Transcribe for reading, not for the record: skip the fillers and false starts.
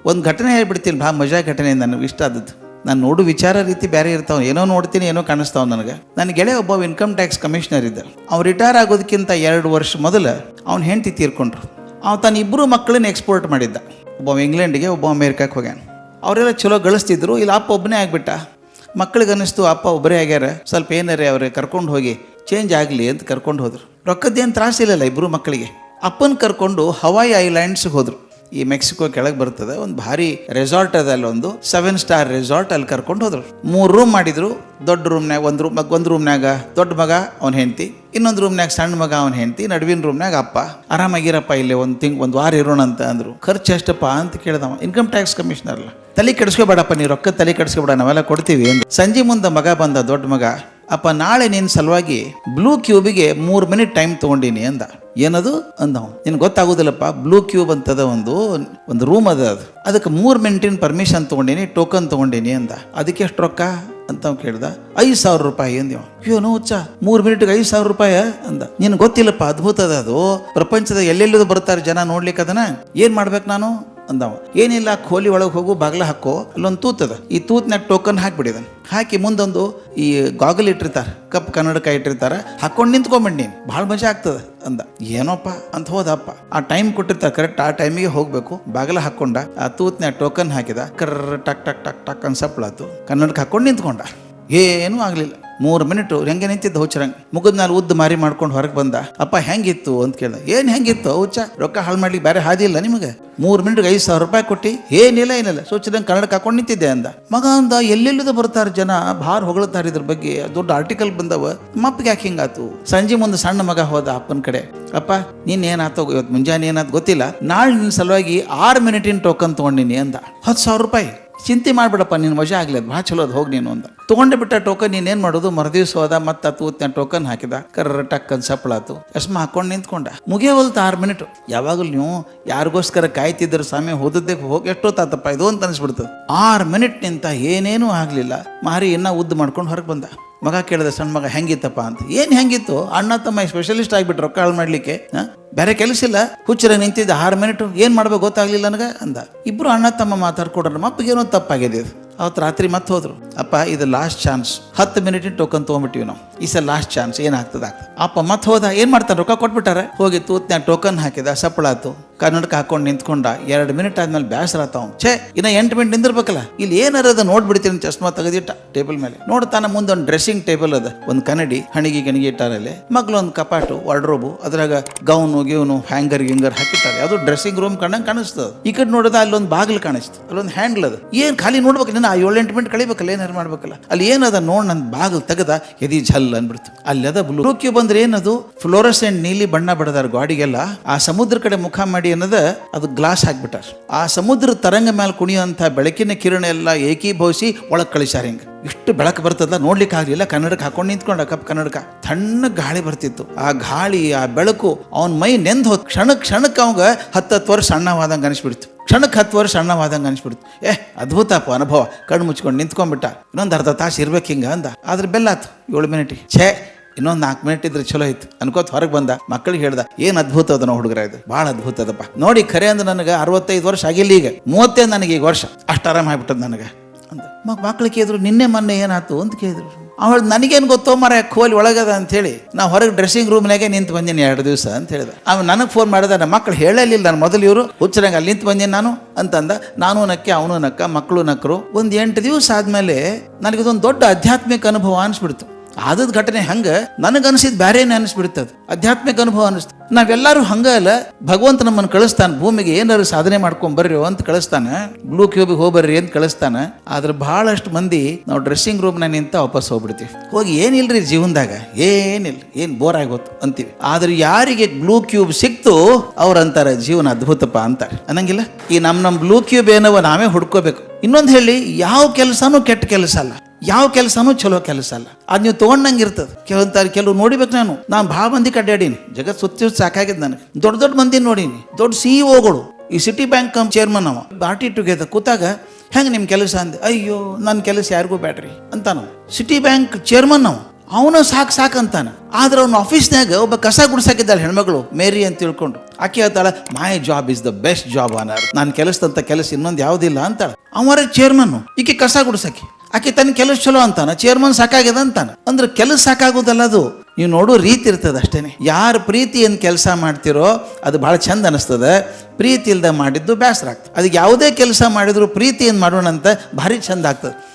ಒಂದು ಘಟನೆ ಹೇಳ್ಬಿಡ್ತೀನಿ, ಭಾಳ ಮಜಾ ಘಟನೆ ನನಗೆ ಇಷ್ಟ ಆದದ್ದು. ನಾನು ನೋಡು ವಿಚಾರ ರೀತಿ ಬೇರೆ ಇರ್ತಾವೆ, ಏನೋ ನೋಡ್ತೀನಿ ಏನೋ ಕಾಣಿಸ್ತಾವ ನನಗೆ. ನನ್ನ ಗೆಳೆಯ ಒಬ್ಬ ಇನ್ಕಮ್ ಟ್ಯಾಕ್ಸ್ ಕಮಿಷನರ್ ಇದ್ದ. ಅವ್ನು ರಿಟೈರ್ ಆಗೋದಕ್ಕಿಂತ 2 ವರ್ಷ ಮೊದಲು ಅವ್ನು ಹೆಂಡತಿ ತೀರ್ಕೊಂಡ್ರು. ಅವ್ನು ತನ್ನ 2 ಮಕ್ಕಳನ್ನ ಎಕ್ಸ್ಪೋರ್ಟ್ ಮಾಡಿದ್ದ. ಒಬ್ಬ ಇಂಗ್ಲೆಂಡಿಗೆ, ಒಬ್ಬ ಅಮೇರಿಕಕ್ಕೆ ಹೋಗ್ಯಾನ. ಅವರೆಲ್ಲ ಚಲೋ ಗಳಿಸ್ತಿದ್ರು. ಇಲ್ಲಿ ಅಪ್ಪ ಒಬ್ಬನೇ ಆಗಿಬಿಟ್ಟ. ಮಕ್ಕಳಿಗೆ ಅನ್ನಿಸ್ತು ಅಪ್ಪ ಒಬ್ಬರೇ ಆಗ್ಯಾರ, ಸ್ವಲ್ಪ ಏನಾರೇ ಅವ್ರಿಗೆ ಕರ್ಕೊಂಡು ಹೋಗಿ ಚೇಂಜ್ ಆಗಲಿ ಅಂತ ಕರ್ಕೊಂಡು ಹೋದ್ರು. ರೊಕ್ಕದ್ದೇನು ತ್ರಾಸಿಲ್ಲಲ್ಲ 2 ಮಕ್ಕಳಿಗೆ. ಅಪ್ಪನ ಕರ್ಕೊಂಡು ಹವಾಯಿ ಐಲ್ಯಾಂಡ್ಸ್ಗೆ ಹೋದ್ರು. ಈ ಮೆಕ್ಸಿಕೋ ಕೆಳಗೆ ಬರ್ತದೆ, ಒಂದು ಭಾರಿ ರೆಸಾರ್ಟ್ ಅದ, ಅಲ್ಲೊಂದು 7 ಸ್ಟಾರ್ ರೆಸಾರ್ಟ್. ಅಲ್ಲಿ ಕರ್ಕೊಂಡು ಹೋದ್ರು. 3 ರೂಮ್ ಮಾಡಿದ್ರು. ದೊಡ್ಡ ರೂಮ್ನಾಗ ಒಂದು ರೂಮ್ನಾಗ ದೊಡ್ಡ ಮಗ ಅವನ ಹೆಂಡತಿ, ಇನ್ನೊಂದು ರೂಮ್ನಾಗ ಸಣ್ಣ ಮಗ ಅವನ ಹೆಂಡತಿ, ನಡುವಿನ ರೂಮ್ನಾಗ ಅಪ್ಪ. ಆರಾಮಾಗಿರಪ್ಪ, ಇಲ್ಲಿ ಒಂದು ವಾರ ಇರೋಣ ಅಂತ ಅಂದರು. ಖರ್ಚು ಎಷ್ಟಪ್ಪ ಅಂತ ಕೇಳ್ದವ. ಇನ್ಕಮ್ ಟ್ಯಾಕ್ಸ್ ಕಮಿಷನರ್ ಅಲ್ಲ. ತಲೆ ಕೆಡಿಸ್ಕೋಬೇಡಪ್ಪ, ನೀವು ರೊಕ್ಕ ತಲೆ ಕೆಡಿಸ್ಕೋಬೇಡ, ನಾವೆಲ್ಲ ಕೊಡ್ತೀವಿ ಅಂತ. ಸಂಜೆ ಮುಂದೆ ಮಗ ಬಂದ, ದೊಡ್ಡ ಮಗ. ಅಪ್ಪ ನಾಳೆ ನಿನ್ನ ಸಲುವಾಗಿ ಬ್ಲೂ ಕ್ಯೂಬಿಗೆ 3 ಮಿನಿಟ್ ಟೈಮ್ ತೊಗೊಂಡಿನಿ ಅಂದ. ಏನದು ಅಂದವ. ನಿನ್ಗೆ ಗೊತ್ತಾಗೋದಿಲ್ಲಪ್ಪ, ಬ್ಲೂ ಕ್ಯೂಬ್ ಅಂತದ ಒಂದು ರೂಮ್ ಅದ, ಅದಕ್ಕೆ 3 ಮಿನಿಟಿನ ಪರ್ಮಿಷನ್ ತೊಗೊಂಡಿನಿ, ಟೋಕನ್ ತೊಗೊಂಡಿನಿ ಅಂದ. ಅದಕ್ಕೆ ಎಷ್ಟು ರೊಕ್ಕ ಅಂತ ಕೇಳ್ದ. 5,000 ರೂಪಾಯಿ ಅಂದೇವ. ಏನೋ ಹುಚ್ಚ, 3 ಮಿನಿಟ್ಗೆ 5,000 ರೂಪಾಯಿ ಅಂದ. ನಿನ್ ಗೊತ್ತಿಲ್ಲಪ್ಪ, ಅದ್ಭುತ ಅದ ಅದು. ಪ್ರಪಂಚದ ಎಲ್ಲೆಲ್ಲೂ ಬರ್ತಾರೆ ಜನ ನೋಡ್ಲಿಕ್ಕೆ ಅದನ್ನ. ಏನ್ ಮಾಡ್ಬೇಕು ನಾನು ಅಂದವ. ಏನಿಲ್ಲ, ಖೋಲಿ ಒಳಗೆ ಹೋಗು, ಬಾಗ್ಲ ಹಾಕೋ, ಅಲ್ಲೊಂದು ತೂತದ, ಈ ತೂತ್ನಾಗ ಟೋಕನ್ ಹಾಕಿಬಿಡಿದನ್. ಹಾಕಿ ಮುಂದೊಂದು ಈ ಗಾಗಲ್ ಇಟ್ಟಿರ್ತಾರೆ, ಕಪ್ ಕನ್ನಡಕ ಇಟ್ಟಿರ್ತಾರೆ, ಹಾಕೊಂಡು ನಿಂತ್ಕೊಂಬಿಡಿ ನೀನು, ಭಾಳ ಮಜಾ ಆಗ್ತದೆ ಅಂದ. ಏನೋಪ್ಪ ಅಂತ ಹೋದಪ್ಪ. ಆ ಟೈಮ್ ಕೊಟ್ಟಿರ್ತಾರೆ, ಕರೆಕ್ಟ್ ಆ ಟೈಮಿಗೆ ಹೋಗ್ಬೇಕು. ಬಾಗಲ ಹಾಕೊಂಡ, ಆ ತೂತ್ನ್ಯಾಗ ಟೋಕನ್ ಹಾಕಿದ, ಕರ್ರ ಟಕ್ ಟಕ್ ಟಕ್ ಟಕ್ ಅಂತ ಸಪ್ಳಾತು. ಕನ್ನಡಕ ಹಾಕೊಂಡು ನಿಂತ್ಕೊಂಡ. ಏನೂ ಆಗಲಿಲ್ಲ. 3 ಮಿನಿಟು ಹೆಂಗೆ ನಿಂತಿದ್ದ ಹುಚ್ಚರಂಗೆ. ಮುಗಿದ್ಮೇಲೆ ಉದ್ದು ಮಾರಿ ಮಾಡ್ಕೊಂಡು ಹೊರಗೆ ಬಂದ. ಅಪ್ಪ ಹೆಂಗಿತ್ತು ಅಂತ ಕೇಳ್ದ. ಏನು ಹೆಂಗಿತ್ತು ಹುಚ್ಚ, ರೊಕ್ಕ ಹಾಳು ಮಾಡ್ಲಿಕ್ಕೆ ಬೇರೆ ಹಾದಿ ಇಲ್ಲ ನಿಮಗೆ? 3 ಮಿನಿಟ್ಗೆ 5,000 ರೂಪಾಯಿ ಕೊಟ್ಟು ಏನಿಲ್ಲ ಸೋಚಿದಂಗೆ ಕನ್ನಡಕ್ಕೆ ಹಾಕೊಂಡು ನಿಂತಿದ್ದೆ ಅಂದ. ಮಗ ಅಂದ, ಎಲ್ಲೆಲ್ಲಿದು ಬರ್ತಾರೆ ಜನ, ಭಾಳ ಹೊಗಳ್ತಾರೆ ಇದ್ರ ಬಗ್ಗೆ, ದೊಡ್ಡ ಆರ್ಟಿಕಲ್ ಬಂದವ, ಮಪ್ಪಿಗೆ ಯಾಕೆ ಹಿಂಗಾತು? ಸಂಜೆ ಮುಂದೆ ಸಣ್ಣ ಮಗ ಹೋದ ಅಪ್ಪನ ಕಡೆ. ಅಪ್ಪ ನೀನು ಏನಾಯ್ತು ಇವತ್ತು ಮುಂಜಾನೆ ಏನಾಯ್ತು ಗೊತ್ತಿಲ್ಲ, ನಾಳೆ ನಿನ್ನ ಸಲುವಾಗಿ 6 ಮಿನಿಟಿನ ಟೋಕನ್ ತೊಗೊಂಡಿನಿ ಅಂದ. 10,000 ರೂಪಾಯಿ. ಚಿಂತೆ ಮಾಡ್ಬಿಡಪ್ಪ, ನೀನು ಮಜಾ ಆಗಲಿ, ಅದು ಭಾಳ ಚಲೋ ಅದು, ಹೋಗಿ ನೀನು ಅಂತ ತೊಗೊಂಡೆ ಬಿಟ್ಟ. ಟೋಕನ್ ನೀನೇನು ಮಾಡೋದು, ಮರುದಿವ್ಸ ಹೋದ, ಮತ್ತೆ ತೂತ್ನ ಟೋಕನ್ ಹಾಕಿದ, ಕರ್ರ ಟಕ್ ಅಂತ ಸಪ್ಪಳಾತು. ಎಸ್ಮ ಹಾಕೊಂಡು ನಿಂತ್ಕೊಂಡ. ಮುಗಿಯವಲ್ತು 6 ಮಿನಿಟು. ಯಾವಾಗಲೂ ನೀವು ಯಾರಿಗೋಸ್ಕರ ಕಾಯ್ತಿದ್ರು ಸ್ವಾಮಿ, ಹೋದದ್ದೇ ಹೋಗಿ ಎಷ್ಟೊತ್ತಾತಪ್ಪ ಇದು ಅಂತ ಅನಿಸ್ಬಿಡ್ತದೆ. 6 ಮಿನಿಟ್ ನಿಂತ ಏನೇನೂ ಆಗಲಿಲ್ಲ. ಮಾರಿ ಇನ್ನೂ ಉದ್ದು ಮಾಡ್ಕೊಂಡು ಹೊರಗೆ ಬಂದ. ಮಗ ಕೇಳಿದ, ಸಣ್ಣ ಮಗ ಹೆಂಗಿತ್ತಪ್ಪ ಅಂತ. ಏನು ಹೆಂಗಿತ್ತು, ಅಣ್ಣ ತಮ್ಮ ಸ್ಪೆಷಲಿಸ್ಟ್ ಆಗಿಬಿಟ್ರು ರೊಕ್ಕ ಹಾಳು ಮಾಡಲಿಕ್ಕೆ. ಬೇರೆ ಕೆಲಸ ಇಲ್ಲ, ಹುಚ್ಚರ ನಿಂತಿದ್ದ 6 ಮಿನಿಟು, ಏನು ಮಾಡ್ಬೇಕು ಗೊತ್ತಾಗ್ಲಿಲ್ಲ ನನಗೆ ಅಂದ. ಇಬ್ಬರು ಅಣ್ಣ ತಮ್ಮ ಮಾತಾಡ್ಕೊಡ್ರ. ಮಪ್ಪಗೇನೋ ತಪ್ಪಾಗಿದೆ ಇದು. ಅವತ್ತು ರಾತ್ರಿ ಮತ್ತೆ ಹೋದ್ರು. ಅಪ್ಪ ಇದು ಲಾಸ್ಟ್ ಚಾನ್ಸ್, 10 ಮಿನಿಟಿನ ಟೋಕನ್ ತೊಗೊಂಡ್ಬಿಟ್ಟಿವಿ ನಾವು, ಈ ಸಲ ಲಾಸ್ಟ್ ಚಾನ್ಸ್, ಏನಾಗ್ತದ ಅಪ್ಪ ಮತ್ತೆ ಹೋದ. ಏನು ಮಾಡ್ತಾನೆ, ರೊಕ್ಕ ಕೊಟ್ಬಿಟ್ಟಾರೆ. ಹೋಗಿ ತೂತ್ನ್ಯಾಗ ಟೋಕನ್ ಹಾಕಿದ, ಸಪ್ಪಳಾತು. ಕನ್ನಡಕ ಹಾಕೊಂಡು ನಿಂತ್ಕೊಂಡ. 2 ಮಿನಿಟ್ ಆದ್ಮೇಲೆ ಬೇಸರ ಆತಾವ. ಇನ್ನ 8 ಮಿನಿಟ್ ನಿಂದಿರ್ಬೇಕಲ್ಲ, ಇಲ್ಲಿ ಏನಾರದ ನೋಡ್ಬಿಡ್ತೀನಿ. ಚಶ್ಮಾ ತೆಗೆದಿಟ್ಟ ಟೇಬಲ್ ಮೇಲೆ. ನೋಡ್ತಾನ ಮುಂದೆ ಒಂದು ಡ್ರೆಸ್ಸಿಂಗ್ ಟೇಬಲ್ ಅದ, ಒಂದು ಕನ್ನಡಿ, ಹಣಿಗೆ ಗಣಿಗೆ ಇಟ್ಟಾರಲ್ಲಿ. ಮಗ್ಲೊಂದು ಕಪಾಟು, ವಾರ್ಡ್ರೋಬು, ಅದ್ರಾಗ ಗೌನು ಗಿವ್ನು ಹ್ಯಾಂಗರ್ ಗಿಂಗರ್ ಹಾಕಿಟ್ಟಾರೆ. ಅದು ಡ್ರೆಸ್ಸಿಂಗ್ ರೂಮ್ ಕಂಡಂಗೆ ಕಾಣಿಸ್ತದ. ಈ ಕಡೆ ನೋಡಿದ ಅಲ್ಲೊಂದು ಬಾಗಿಲು ಕಾಣಿಸ್ತು, ಅಲ್ಲೊಂದು ಹ್ಯಾಂಡ್ಲ್ ಅದ. ಏನ್ ಖಾಲಿ ನೋಡ್ಬೇಕು, ನೀನು 7-8 ಮಿನಿಟ್ ಕಳಿಬೇಕಲ್ಲ, ಏನಾರು ಮಾಡ್ಬೇಕಲ್ಲ. ಅಲ್ಲಿ ಏನದ ನೋಡ್, ನನ್ನ ಬಾಗಿಲು ತೆಗೆದ, ಎದಿ ಝಲ್ ಅನ್ಬಿಡ್ತು. ಅಲ್ಲಿ ಅದ ಬ್ಲೂ ಕ್ಯೂಬ್ ಅಂದ್ರೆ ಏನದು, ಫ್ಲೋರಸೆಂಟ್ ನೀಲಿ ಬಣ್ಣ ಬಡದಾರ ಗಾಡಿಗೆಲ್ಲ. ಆ ಸಮುದ್ರ ಕಡೆ ಮುಖ ಮಾಡಿ ಅನ್ನೋದ, ಅದು ಗ್ಲಾಸ್ ಹಾಕ್ಬಿಟ್ಟಾರ. ಆ ಸಮುದ್ರ ತರಂಗ ಮೇಲೆ ಕುಣಿಯುವಂಥ ಬೆಳಕಿನ ಕಿರಣ ಎಲ್ಲ ಏಕೀಭವಿಸಿ ಒಳಗೆ ಕಳಿಸಾರ. ಹಿಂಗೆ ಇಷ್ಟು ಬೆಳಕು ಬರ್ತದ, ನೋಡ್ಲಿಕ್ಕೆ ಆಗಲಿಲ್ಲ. ಕನ್ನಡಕ್ಕೆ ಹಾಕೊಂಡು ನಿಂತ್ಕೊಂಡ, ಕಪ್ ಕನ್ನಡಕ. ತಣ್ಣ ಗಾಳಿ ಬರ್ತಿತ್ತು. ಆ ಗಾಳಿ, ಆ ಬೆಳಕು ಅವನ ಮೈ ನೆಂದು ಹೋದ್. ಕ್ಷಣಕ್ಕೆ ಅವಾಗ 10 ವರ್ಷ ಸಣ್ಣವಾದಂಗೆ ಅನಿಸ್ಬಿಡ್ತು. ಕ್ಷಣಕ್ಕೆ 10 ವರ್ಷ ಸಣ್ಣವಾದಂಗೆ ಅನಿಸ್ಬಿಡ್ತು. ಅದ್ಭುತಪ್ಪ ಅನುಭವ. ಕಣ್ಣು ಮುಚ್ಕೊಂಡು ನಿಂತ್ಕೊಂಡ್ಬಿಟ್ಟ. ಇನ್ನೊಂದು ಅರ್ಧ ತಾಸು ಇರ್ಬೇಕು ಹಿಂಗ ಅಂದ. ಆದ್ರೆ ಬೆಲ್ಲಾತು 7 ಮಿನಿಟಿಗೆ. ಇನ್ನೊಂದು 4 ಮಿನಿಟ್ ಇದ್ರೆ ಚಲೋ ಇತ್ತು ಅನ್ಕೋತ ಹೊರಗೆ ಬಂದ. ಮಕ್ಕಳಿಗೆ ಹೇಳ್ದ, ಏನು ಅದ್ಭುತ ಅದ ನಾವು ಹುಡುಗರ, ಇದು ಭಾಳ ಅದ್ಭುತ ಅದಪ್ಪ ನೋಡಿ. ಖರೆ ಅಂದ್ರೆ ನನಗೆ 65 ವರ್ಷ ಆಗಿಲ್ಲ, ಈಗ 30 ನನಗೆ ಈಗ ವರ್ಷ, ಅಷ್ಟು ಆರಾಮ ಆಗ್ಬಿಟ್ಟದ ನನಗೆ ಅಂತ. ಮಕ್ಳಿಗೆ ಕೇಳಿದ್ರು, ನಿನ್ನೆ ಮೊನ್ನೆ ಏನಾಯ್ತು ಅಂತ ಕೇಳಿದ್ರು. ಅವಳು, ನನಗೇನು ಗೊತ್ತೋ ಮರ, ಖೋಲಿ ಒಳಗದ ಅಂತೇಳಿ ನಾ ಹೊರಗೆ ಡ್ರೆಸ್ಸಿಂಗ್ ರೂಮ್ನಾಗೆ ನಿಂತು ಬಂದೀನಿ 2 ದಿವಸ ಅಂತ ಹೇಳಿದ. ಅವ್ನು ನನಗೆ ಫೋನ್ ಮಾಡಿದ. ನಮ್ಮ ಮಕ್ಕಳು ಹೇಳಲಿಲ್ಲ, ನಾನು ಮೊದಲು ಇವರು ಹುಚ್ಚರಂಗೆ ಅಲ್ಲಿ ನಿಂತು ಬಂದೀನಿ ನಾನು ಅಂತಂದ. ನಾನು ನಕ್ಕೆ, ಅವನು ನಕ್ಕ, ಮಕ್ಕಳು ನಕ್ಕರು. ಒಂದು 8 ದಿವಸ ಆದಮೇಲೆ ನನಗಿದೊಂದು ದೊಡ್ಡ ಆಧ್ಯಾತ್ಮಿಕ ಅನುಭವ ಅನಿಸ್ಬಿಡ್ತು. ಆದದ ಘಟನೆ ಹಂಗೆ ನನಗನ್ಸಿದ್ ಬೇರೆನೇ ಅನಿಸ್ಬಿಡ್ತದೆ. ಆಧ್ಯಾತ್ಮಿಕ ಅನುಭವ ಅನಿಸ್ತು. ನಾವೆಲ್ಲರೂ ಹಂಗ ಅಲ್ಲ, ಭಗವಂತ ನಮ್ಮನ್ನು ಕಳಿಸ್ತಾನೆ ಭೂಮಿಗೆ, ಏನಾದ್ರು ಸಾಧನೆ ಮಾಡ್ಕೊಂಡ್ ಬರ್ರಿ ಅಂತ ಕಳಿಸ್ತಾನೆ. ಬ್ಲೂ ಕ್ಯೂಬಿಗೆ ಹೋಗ್ಬರ್ರಿ ಅಂತ ಕಳಿಸ್ತಾನೆ. ಆದ್ರೆ ಬಹಳಷ್ಟು ಮಂದಿ ನಾವು ಡ್ರೆಸ್ಸಿಂಗ್ ರೂಮ್ನ ನಿಂತ ವಾಪಸ್ ಹೋಗ್ಬಿಡ್ತೀವಿ. ಹೋಗಿ ಏನಿಲ್ರಿ ಜೀವನದಾಗ, ಏನಿಲ್ಲ, ಏನ್ ಬೋರ್ ಆಗೋತು ಅಂತೀವಿ. ಆದ್ರೆ ಯಾರಿಗೆ ಬ್ಲೂ ಕ್ಯೂಬ್ ಸಿಕ್ತು ಅವ್ರಂತಾರೆ ಜೀವನ ಅದ್ಭುತಪ್ಪ ಅಂತಾರೆ. ಅನ್ನಂಗಿಲ್ಲ. ಈ ನಮ್ಮ ಬ್ಲೂ ಕ್ಯೂಬ್ ಏನವ ನಾವೇ ಹುಡ್ಕೋಬೇಕು. ಇನ್ನೊಂದು ಹೇಳಿ, ಯಾವ ಕೆಲಸನೂ ಕೆಟ್ಟ ಕೆಲಸ ಅಲ್ಲ, ಯಾವ ಕೆಲಸನೂ ಚಲೋ ಕೆಲಸ ಅಲ್ಲ. ಅದು ನೀವು ತೊಗೊಂಡಂಗೆ ಇರ್ತದೆ. ಕೆಲವು ನೋಡಿಬೇಕು. ನಾನು ಭಾಳ ಮಂದಿ ಕಡ್ಡಾಡೀನಿ, ಜಗತ್ ಸುತ್ತಿ ಸಾಕಾಗಿದ್ದು ನನಗೆ. ದೊಡ್ಡ ಮಂದಿ ನೋಡೀನಿ, ದೊಡ್ಡ CEO ಈ ಸಿಟಿ ಬ್ಯಾಂಕ್ ಚೇರ್ಮನ್ ಅವ. ಪಾರ್ಟಿ ಟುಗೆದರ್ ಕೂತಾಗ, ಹೆಂಗೆ ನಿಮ್ಮ ಕೆಲಸ ಅಂದೆ. ಅಯ್ಯೋ ನನ್ನ ಕೆಲಸ ಯಾರಿಗೂ ಬ್ಯಾಡ್ರಿ ಅಂತ ನಾವು. ಸಿಟಿ ಬ್ಯಾಂಕ್ ಚೇರ್ಮನ್ ಅವ. ಅವನು ಸಾಕಂತಾನ. ಆದ್ರೆ ಅವ್ನ ಆಫೀಸ್ನಾಗ ಒಬ್ಬ ಕಸ ಗುಡ್ಸಾಕಿದ್ದಾಳೆ ಹೆಣ್ಮಗಳು ಮೇರಿ ಅಂತ ತಿಳ್ಕೊಂಡು. ಆಕೆ ಹೇಳ್ತಾಳ, my job is the best job ಅನ್ನಾರ, ನಾನು ಕೆಲಸದಂತ ಕೆಲಸ ಇನ್ನೊಂದು ಯಾವುದಿಲ್ಲ ಅಂತಾಳ. ಅವರ ಚೇರ್ಮನ್, ಈಕೆ ಕಸ ಗುಡ್ಸಾಕಿ. ಆಕೆ ತನ್ನ ಕೆಲಸ ಚಲೋ ಅಂತಾನ, ಚೇರ್ಮನ್ ಸಾಕಾಗ್ಯದ ಅಂತಾನ. ಅಂದ್ರೆ ಕೆಲಸ ಸಾಕಾಗೋದಲ್ಲ ಅದು, ನೀವು ನೋಡೋ ರೀತಿ ಇರ್ತದೆ ಅಷ್ಟೇನೆ. ಯಾರು ಪ್ರೀತಿಯನ್ನು ಕೆಲಸ ಮಾಡ್ತಿರೋ ಅದು ಭಾಳ ಚಂದ ಅನಿಸ್ತದೆ. ಪ್ರೀತಿ ಇಲ್ದ ಮಾಡಿದ್ದು ಬೇಸರ ಆಗ್ತದೆ. ಅದಕ್ಕೆ ಯಾವುದೇ ಕೆಲಸ ಮಾಡಿದ್ರು ಪ್ರೀತಿಯನ್ನು ಮಾಡೋಣ ಅಂತ ಭಾರಿ ಚಂದ ಆಗ್ತದೆ.